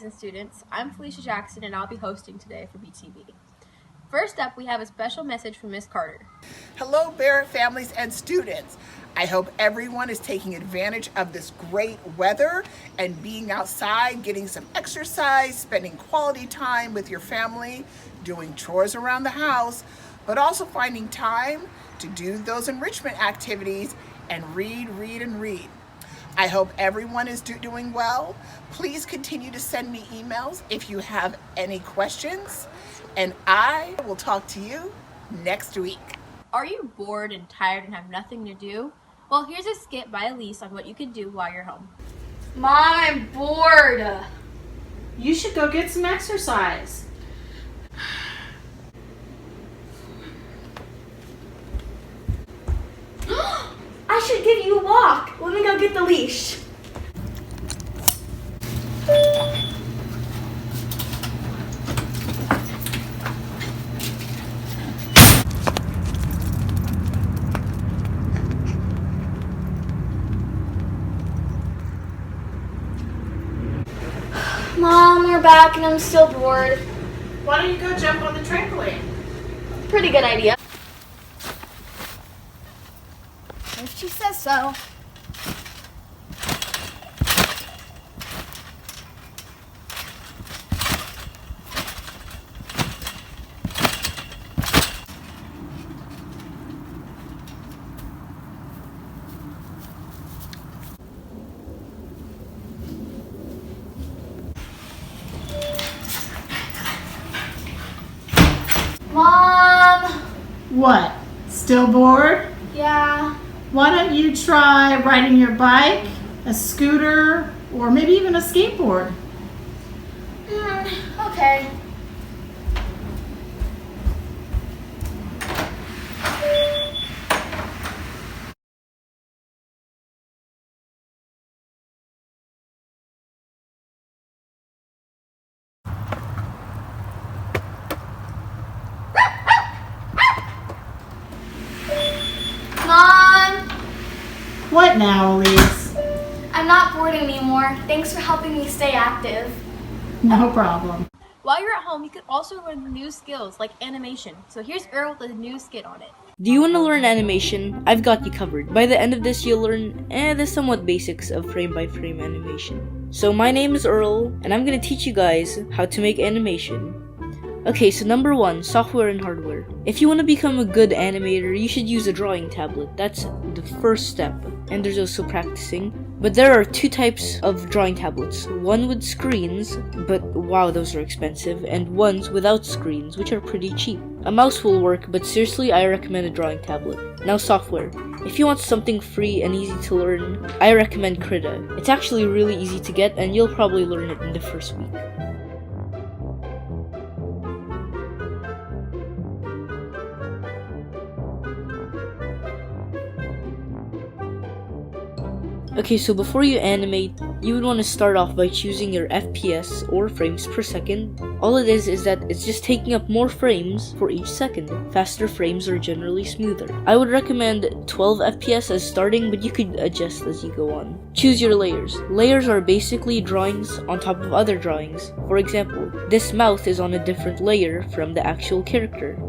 families and students. I'm Felicia Jackson and I'll be hosting today for BTV. First up, we have a special message from Ms. Carter. Hello, Barrett families and students. I hope everyone is taking advantage of this great weather and being outside, getting some exercise, spending quality time with your family, doing chores around the house, but also finding time to do those enrichment activities and read. I hope everyone is doing well. Please continue to send me emails if you have any questions, and I will talk to you next week. Are you bored and tired and have nothing to do? Well, here's a skit by Elise on what you can do while you're home. Mom, I'm bored. You should go get some exercise. I should give you a walk. Let me go get the leash. Mom, we're back and I'm still bored. Why don't you go jump on the trampoline? Pretty good idea. If she says so. Mom! What? Still bored? Yeah. Why don't you try riding your bike, a scooter, or maybe even a skateboard? Okay. Mom! What now, Elise? I'm not bored anymore. Thanks for helping me stay active. No problem. While you're at home, you could also learn new skills like animation. So here's Earl with a new skit on it. Do you want to learn animation? I've got you covered. By the end of this, you'll learn the somewhat basics of frame-by-frame animation. So my name is Earl, and I'm gonna teach you guys how to make animation. Okay, so number 1, software and hardware. If you want to become a good animator, you should use a drawing tablet. That's the first step. And there's also practicing. But there are 2 types of drawing tablets. One with screens, but wow, those are expensive, and ones without screens, which are pretty cheap. A mouse will work, but seriously, I recommend a drawing tablet. Now software. If you want something free and easy to learn, I recommend Krita. It's actually really easy to get, and you'll probably learn it in the first week. Okay, so before you animate, you would want to start off by choosing your FPS or frames per second. All it is that it's just taking up more frames for each second. Faster frames are generally smoother. I would recommend 12 FPS as starting, but you could adjust as you go on. Choose your layers. Layers are basically drawings on top of other drawings. For example, this mouth is on a different layer from the actual character.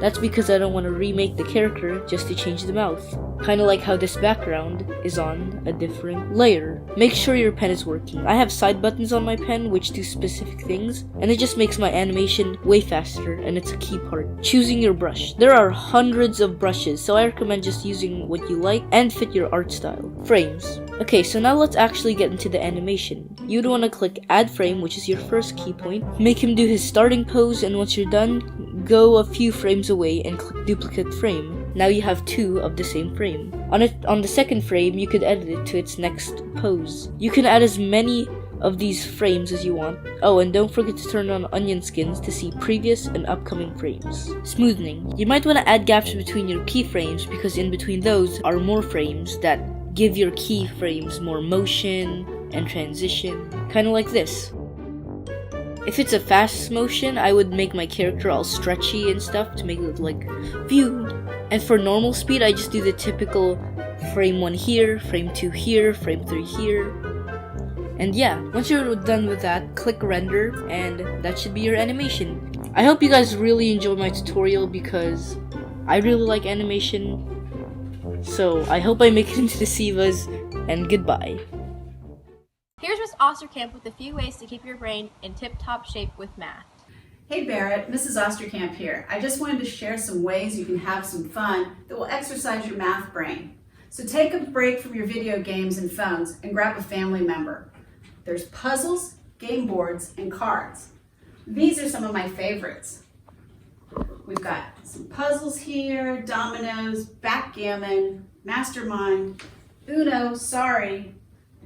That's because I don't want to remake the character just to change the mouth. Kinda like how this background is on a different layer. Make sure your pen is working. I have side buttons on my pen which do specific things, and it just makes my animation way faster, and it's a key part. Choosing your brush. There are hundreds of brushes, so I recommend just using what you like and fit your art style. Frames. Okay, so now let's actually get into the animation. You'd want to click add frame, which is your first key point. Make him do his starting pose, and once you're done, go a few frames away and click duplicate frame. Now you have 2 of the same frame. On the second frame, you could edit it to its next pose. You can add as many of these frames as you want. Oh, and don't forget to turn on onion skins to see previous and upcoming frames. Smoothing. You might want to add gaps between your keyframes because in between those are more frames that give your keyframes more motion and transition. Kinda like this. If it's a fast motion, I would make my character all stretchy and stuff to make it look like phew. And for normal speed, I just do the typical frame 1 here, frame 2 here, frame 3 here. And yeah, once you're done with that, click render and that should be your animation. I hope you guys really enjoy my tutorial because I really like animation. So I hope I make it into the SIVAs, and goodbye. Here's Miss Osterkamp with a few ways to keep your brain in tip-top shape with math. Hey Barrett, Mrs. Osterkamp here. I just wanted to share some ways you can have some fun that will exercise your math brain. So take a break from your video games and phones and grab a family member. There's puzzles, game boards, and cards. These are some of my favorites. We've got some puzzles here, dominoes, backgammon, mastermind, Uno, sorry,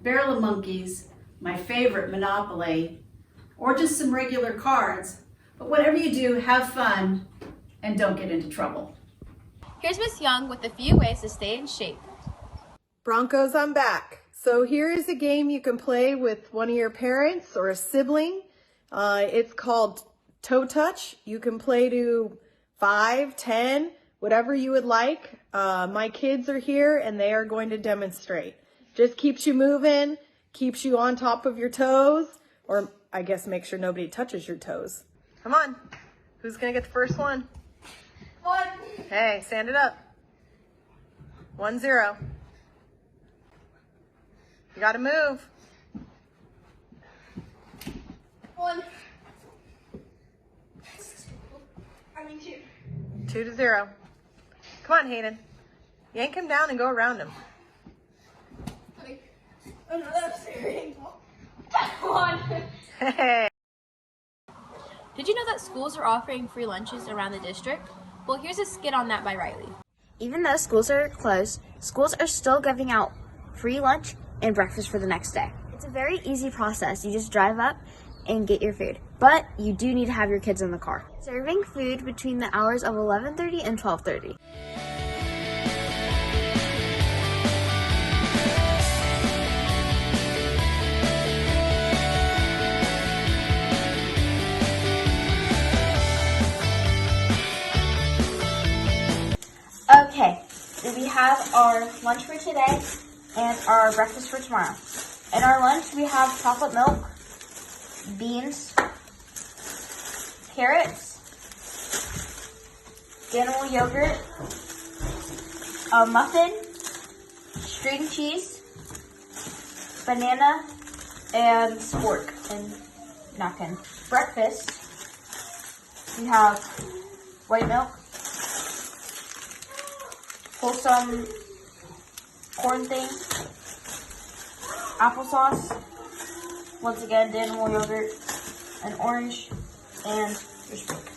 barrel of monkeys, my favorite Monopoly, or just some regular cards. But whatever you do, have fun and don't get into trouble. Here's Miss Young with a few ways to stay in shape. Broncos, I'm back. So here is a game you can play with one of your parents or a sibling. It's called Toe Touch. You can play to 5, 10, whatever you would like. My kids are here and they are going to demonstrate. Just keeps you moving, keeps you on top of your toes, or I guess make sure nobody touches your toes. Come on. Who's going to get the first one? 1. Hey, stand it up. 1-0. You got to move. 1. 2. 2-0. Come on, Hayden. Yank him down and go around him. Another series. 1. Hey. Did you know that schools are offering free lunches around the district? Well, here's a skit on that by Riley. Even though schools are closed, schools are still giving out free lunch and breakfast for the next day. It's a very easy process. You just drive up and get your food. But you do need to have your kids in the car. Serving food between the hours of 11:30 and 12:30. Okay, so we have our lunch for today and our breakfast for tomorrow. In our lunch, we have chocolate milk, beans, carrots, animal yogurt, a muffin, string cheese, banana, and spork and napkin. Breakfast, we have white milk, wholesome corn thing, applesauce, once again, animal yogurt, an orange, and your spork.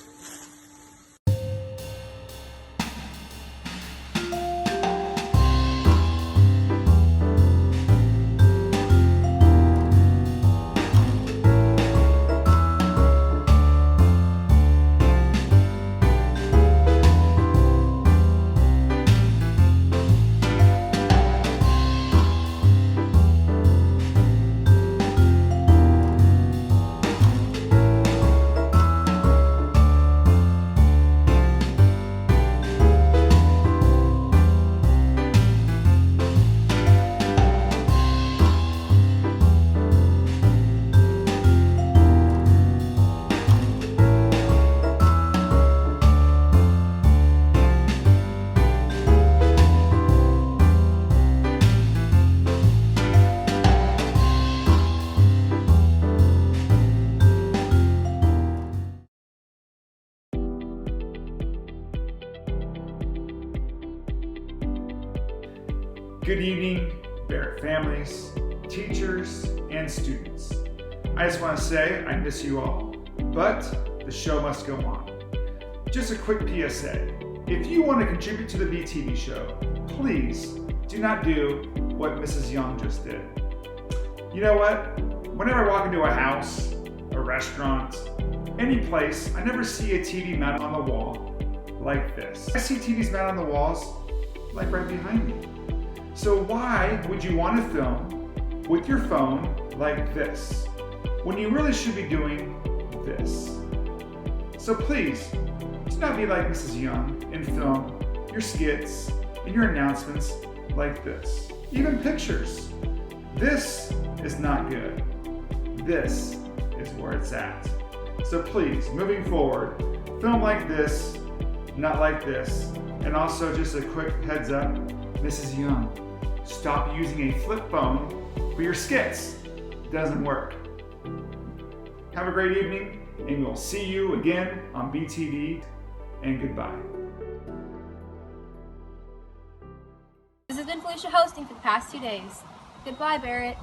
Good evening, Barrett families, teachers, and students. I just want to say I miss you all, but the show must go on. Just a quick PSA. If you want to contribute to the BTV show, please do not do what Mrs. Young just did. You know what? Whenever I walk into a house, a restaurant, any place, I never see a TV mounted on the wall like this. I see TVs mounted on the walls like right behind me. So why would you want to film with your phone like this when you really should be doing this? So please, do not be like Mrs. Young and film your skits and your announcements like this. Even pictures. This is not good. This is where it's at. So please, moving forward, film like this, not like this. And also just a quick heads up, Mrs. Young, stop using a flip phone for your skits. It doesn't work. Have a great evening, and we'll see you again on BTV, and goodbye. This has been Felicia hosting for the past 2 days. Goodbye, Barrett.